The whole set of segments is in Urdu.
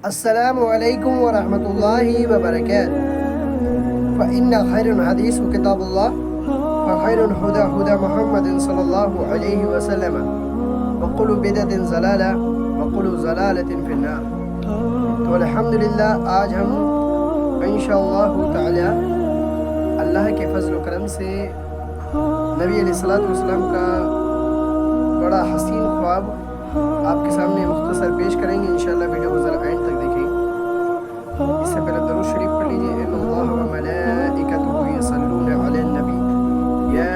السلام علیکم ورحمۃ اللہ وبرکاتہ۔ فإن خیر الحدیث کتاب اللہ وخیر الہدی ہدی محمد صلی اللہ علیہ وسلم وکل بدعۃ ضلالہ وکل ضلالۃ فی النار۔ تو الحمدللہ آج ہم انشاءاللہ تعالی اللہ کے فضل و کرم سے نبی علیہ السلام کا بڑا حسین خواب آپ کے سامنے مختصر پیش کریں گے۔ انشاءاللہ ویڈیو کو ذرا اینڈ تک دیکھیں۔ اس سے پہلے درود شریف پڑھ لیجیے۔ ان اللہ و ملائکتہ یصلون علی النبی یا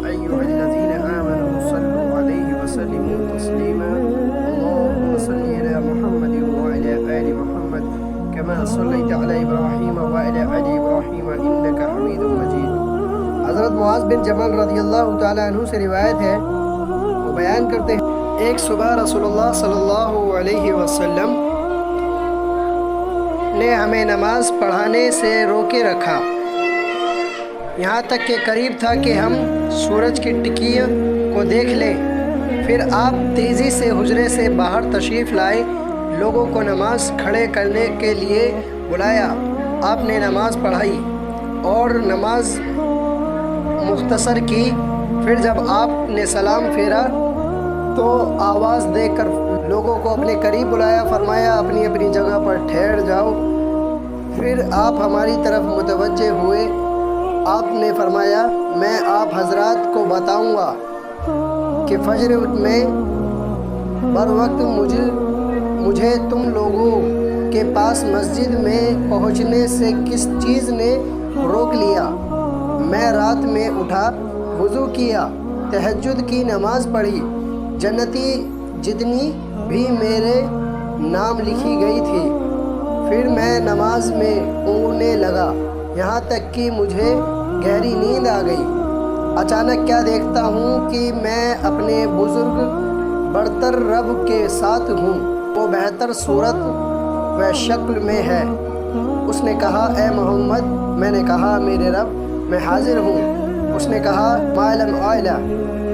ایھا الذین آمنوا صلوا علیہ وسلموا تسلیما اللهم صل علی محمد وعلی آل محمد کما صلیت علی ابراہیم وعلی آل ابراہیم انک حمید مجید۔ حضرت معاذ بن جبل رضی اللہ تعالی عنہ سے روایت ہے، وہ بیان کرتے ہیں ایک صبح رسول اللہ صلی اللہ علیہ وسلم نے ہمیں نماز پڑھانے سے روکے رکھا، یہاں تک کہ قریب تھا کہ ہم سورج کی ٹکیوں کو دیکھ لیں۔ پھر آپ تیزی سے حجرے سے باہر تشریف لائے، لوگوں کو نماز کھڑے کرنے کے لیے بلایا۔ آپ نے نماز پڑھائی اور نماز مختصر کی۔ پھر جب آپ نے سلام پھیرا تو آواز دے کر لوگوں کو اپنے قریب بلایا، فرمایا اپنی اپنی جگہ پر ٹھہر جاؤ۔ پھر آپ ہماری طرف متوجہ ہوئے۔ آپ نے فرمایا میں آپ حضرات کو بتاؤں گا کہ فجر میں بروقت مجھے تم لوگوں کے پاس مسجد میں پہنچنے سے کس چیز نے روک لیا۔ میں رات میں اٹھا، وضو کیا، تہجد کی نماز پڑھی، جنتی جتنی بھی میرے نام لکھی گئی تھی۔ پھر میں نماز میں اونگنے لگا، یہاں تک کہ مجھے گہری نیند آ گئی۔ اچانک کیا دیکھتا ہوں کہ میں اپنے بزرگ برتر رب کے ساتھ ہوں، وہ بہتر صورت و شکل میں ہے۔ اس نے کہا اے محمد۔ میں نے کہا میرے رب میں حاضر ہوں۔ اس نے کہا ما الاعلیٰ،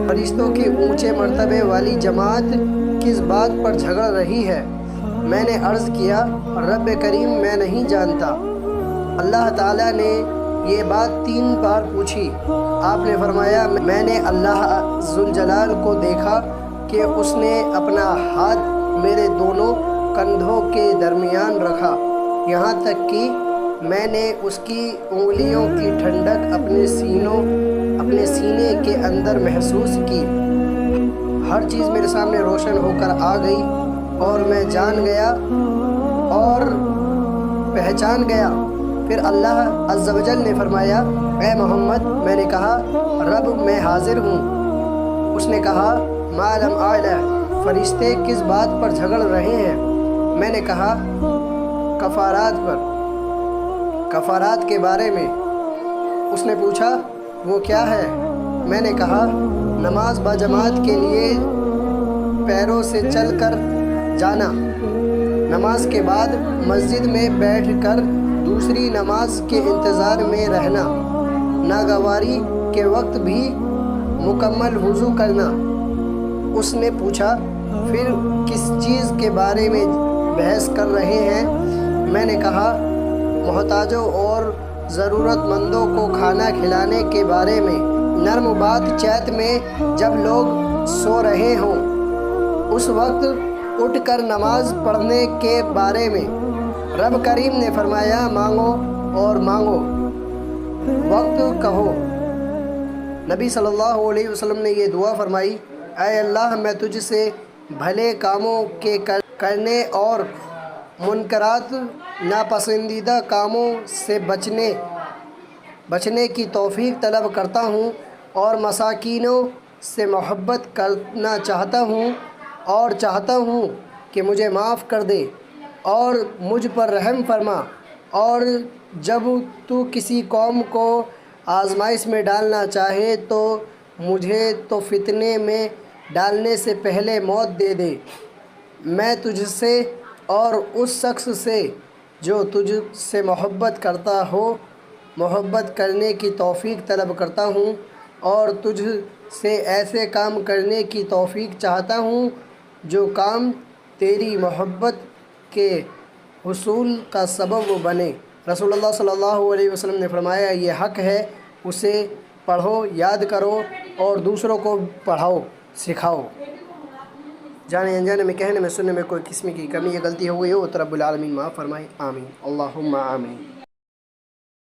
فرشتوں کی اونچے مرتبے والی جماعت کس بات پر جھگڑ رہی ہے؟ میں نے عرض کیا رب کریم میں نہیں جانتا۔ اللہ تعالیٰ نے یہ بات 3 بار پوچھی۔ آپ نے فرمایا میں نے اللہ ذوالجلال کو دیکھا کہ اس نے اپنا ہاتھ میرے دونوں کندھوں کے درمیان رکھا، یہاں تک کہ میں نے اس کی انگلیوں کی ٹھنڈک اپنے سینے کے اندر محسوس کی۔ ہر چیز میرے سامنے روشن ہو کر آ گئی اور میں جان گیا اور پہچان گیا۔ پھر اللہ عز و جل نے فرمایا اے محمد۔ میں نے کہا رب میں حاضر ہوں۔ اس نے کہا ما الاعلیٰ، فرشتے کس بات پر جھگڑ رہے ہیں؟ میں نے کہا کفارات کے بارے میں۔ اس نے پوچھا وہ کیا ہے؟ میں نے کہا نماز باجماعت کے لیے پیروں سے چل کر جانا، نماز کے بعد مسجد میں بیٹھ کر دوسری نماز کے انتظار میں رہنا، ناگواری کے وقت بھی مکمل وضو کرنا۔ اس نے پوچھا پھر کس چیز کے بارے میں بحث کر رہے ہیں؟ میں نے کہا محتاجوں اور ضرورت مندوں کو کھانا کھلانے کے بارے میں، نرم بات چیت میں جب لوگ سو رہے ہوں اس وقت اٹھ کر نماز پڑھنے کے بارے میں۔ رب کریم نے فرمایا مانگو اور مانگو، وقت کہو۔ نبی صلی اللہ علیہ وسلم نے یہ دعا فرمائی اے اللہ میں تجھ سے بھلے کاموں کے کرنے اور منکرات ناپسندیدہ کاموں سے بچنے کی توفیق طلب کرتا ہوں، اور مساکینوں سے محبت کرنا چاہتا ہوں، اور چاہتا ہوں کہ مجھے معاف کر دے اور مجھ پر رحم فرما۔ اور جب تو کسی قوم کو آزمائش میں ڈالنا چاہے تو مجھے تو فتنے میں ڈالنے سے پہلے موت دے دے۔ میں تجھ سے اور اس شخص سے جو تجھ سے محبت کرتا ہو محبت کرنے کی توفیق طلب کرتا ہوں، اور تجھ سے ایسے کام کرنے کی توفیق چاہتا ہوں جو کام تیری محبت کے حصول کا سبب وہ بنے۔ رسول اللہ صلی اللہ علیہ وسلم نے فرمایا یہ حق ہے، اسے پڑھو، یاد کرو اور دوسروں کو پڑھاؤ، سکھاؤ۔ جانے انجانے میں، کہنے میں، سننے میں کوئی قسم کی کمی یا غلطی ہو گئی ہو تو رب العالمین معاف فرمائے، آمین، اللہم آمین۔